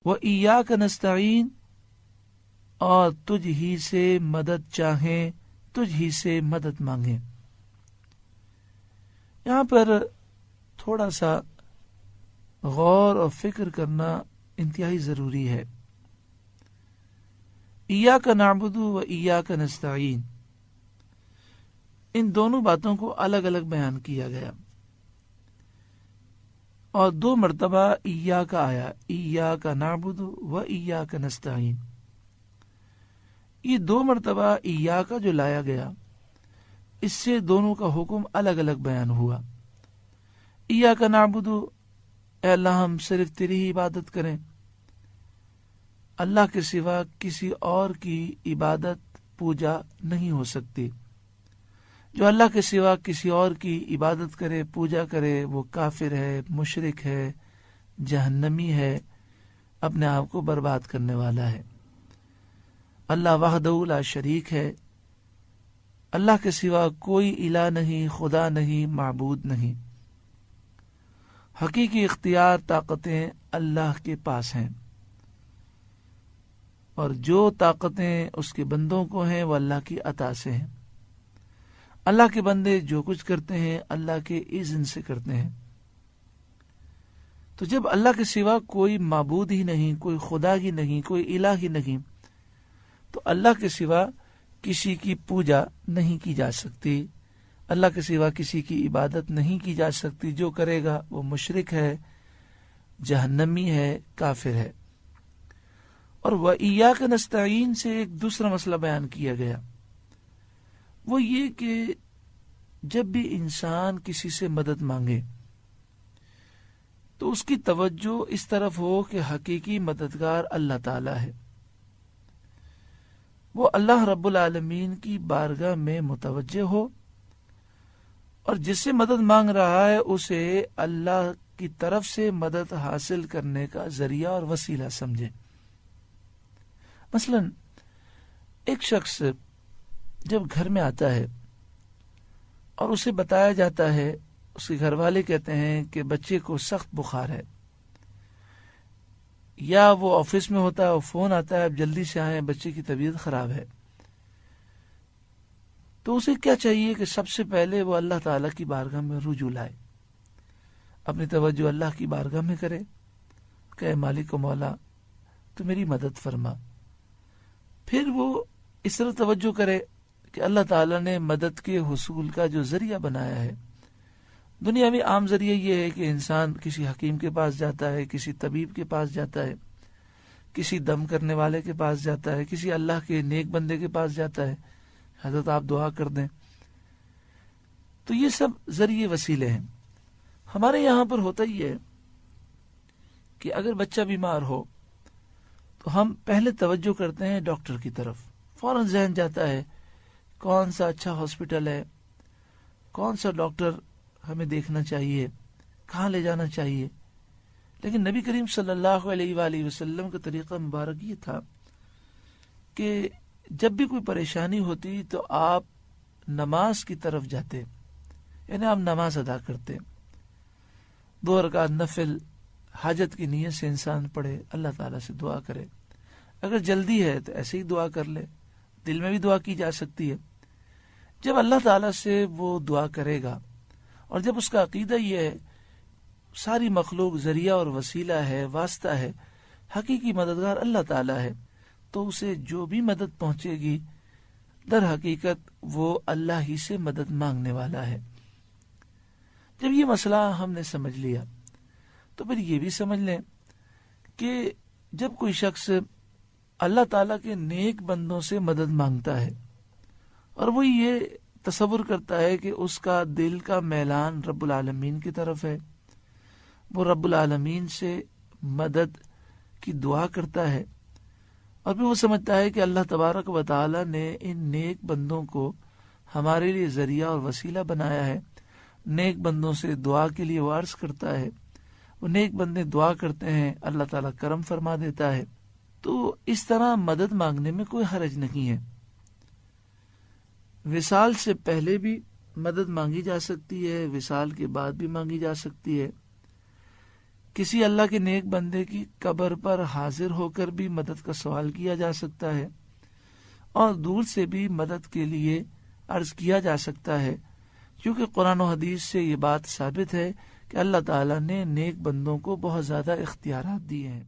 وَإِيَّاكَ نَسْتَعِينُ، اور تجھ ہی سے مدد چاہیں، تجھ ہی سے مدد مانگیں۔ یہاں پر تھوڑا سا غور اور فکر کرنا انتہائی ضروری ہے۔ ایاک نعبد و ایاک نستعین، ان دونوں باتوں کو الگ الگ بیان کیا گیا اور 2 مرتبہ ایاک آیا، ایاک نعبد و ایاک نستعین۔ یہ 2 مرتبہ ایاک جو لایا گیا، اس سے دونوں کا حکم الگ الگ بیان ہوا۔ ایاک نعبد، اے اللہ ہم صرف تیری ہی عبادت کریں، اللہ کے سوا کسی اور کی عبادت پوجا نہیں ہو سکتی۔ جو اللہ کے سوا کسی اور کی عبادت کرے، پوجا کرے، وہ کافر ہے، مشرک ہے، جہنمی ہے، اپنے آپ کو برباد کرنے والا ہے۔ اللہ وحدہ لا شریک ہے، اللہ کے سوا کوئی الہ نہیں، خدا نہیں، معبود نہیں۔ حقیقی اختیار، طاقتیں اللہ کے پاس ہیں، اور جو طاقتیں اس کے بندوں کو ہیں وہ اللہ کی عطا سے ہیں۔ اللہ کے بندے جو کچھ کرتے ہیں اللہ کے اذن سے کرتے ہیں۔ تو جب اللہ کے سوا کوئی معبود ہی نہیں، کوئی خدا ہی نہیں، کوئی الہ ہی نہیں، تو اللہ کے سوا کسی کی پوجا نہیں کی جا سکتی، اللہ کے سوا کسی کی عبادت نہیں کی جا سکتی۔ جو کرے گا وہ مشرک ہے، جہنمی ہے، کافر ہے۔ اور وَإِيَّاكَ نَسْتَعِينُ سے ایک دوسرا مسئلہ بیان کیا گیا، وہ یہ کہ جب بھی انسان کسی سے مدد مانگے تو اس کی توجہ اس طرف ہو کہ حقیقی مددگار اللہ تعالی ہے، وہ اللہ رب العالمین کی بارگاہ میں متوجہ ہو، اور جس سے مدد مانگ رہا ہے اسے اللہ کی طرف سے مدد حاصل کرنے کا ذریعہ اور وسیلہ سمجھے۔ مثلا ایک شخص جب گھر میں آتا ہے اور اسے بتایا جاتا ہے، اس کے گھر والے کہتے ہیں کہ بچے کو سخت بخار ہے، یا وہ آفس میں ہوتا ہے اور فون آتا ہے اب جلدی سے آئیں، بچے کی طبیعت خراب ہے، تو اسے کیا چاہیے کہ سب سے پہلے وہ اللہ تعالیٰ کی بارگاہ میں رجوع لائے، اپنی توجہ اللہ کی بارگاہ میں کرے کہ مالک و مولا تو میری مدد فرما۔ پھر وہ اس طرح توجہ کرے کہ اللہ تعالیٰ نے مدد کے حصول کا جو ذریعہ بنایا ہے، دنیا میں عام ذریعہ یہ ہے کہ انسان کسی حکیم کے پاس جاتا ہے، کسی طبیب کے پاس جاتا ہے، کسی دم کرنے والے کے پاس جاتا ہے، کسی اللہ کے نیک بندے کے پاس جاتا ہے، حضرت آپ دعا کر دیں۔ تو یہ سب ذریعے وسیلے ہیں۔ ہمارے یہاں پر ہوتا ہی ہے کہ اگر بچہ بیمار ہو تو ہم پہلے توجہ کرتے ہیں ڈاکٹر کی طرف، فوراً ذہن جاتا ہے کون سا اچھا ہاسپٹل ہے، کون سا ڈاکٹر ہمیں دیکھنا چاہیے، کہاں لے جانا چاہیے۔ لیکن نبی کریم صلی اللہ علیہ وآلہ وسلم کا طریقہ مبارک یہ تھا کہ جب بھی کوئی پریشانی ہوتی تو آپ نماز کی طرف جاتے، یعنی آپ نماز ادا کرتے، 2 رکعت نفل حاجت کی نیت سے انسان پڑھے، اللہ تعالیٰ سے دعا کرے۔ اگر جلدی ہے تو ایسے ہی دعا کر لے، دل میں بھی دعا کی جا سکتی ہے۔ جب اللہ تعالیٰ سے وہ دعا کرے گا اور جب اس کا عقیدہ یہ ہے ساری مخلوق ذریعہ اور وسیلہ ہے، واسطہ ہے، حقیقی مددگار اللہ تعالیٰ ہے، تو اسے جو بھی مدد پہنچے گی در حقیقت وہ اللہ ہی سے مدد مانگنے والا ہے۔ جب یہ مسئلہ ہم نے سمجھ لیا تو پھر یہ بھی سمجھ لیں کہ جب کوئی شخص اللہ تعالیٰ کے نیک بندوں سے مدد مانگتا ہے اور وہ یہ تصور کرتا ہے کہ اس کا دل کا میلان رب العالمین کی طرف ہے، وہ رب العالمین سے مدد کی دعا کرتا ہے، اور پھر وہ سمجھتا ہے کہ اللہ تبارک و تعالی نے ان نیک بندوں کو ہمارے لیے ذریعہ اور وسیلہ بنایا ہے، نیک بندوں سے دعا کے لیے وہ عرض کرتا ہے، وہ نیک بندے دعا کرتے ہیں، اللہ تعالیٰ کرم فرما دیتا ہے۔ تو اس طرح مدد مانگنے میں کوئی حرج نہیں ہے۔ وصال سے پہلے بھی مدد مانگی جا سکتی ہے، وصال کے بعد بھی مانگی جا سکتی ہے، کسی اللہ کے نیک بندے کی قبر پر حاضر ہو کر بھی مدد کا سوال کیا جا سکتا ہے، اور دور سے بھی مدد کے لیے عرض کیا جا سکتا ہے، کیونکہ قرآن و حدیث سے یہ بات ثابت ہے کہ اللہ تعالیٰ نے نیک بندوں کو بہت زیادہ اختیارات دیے ہیں۔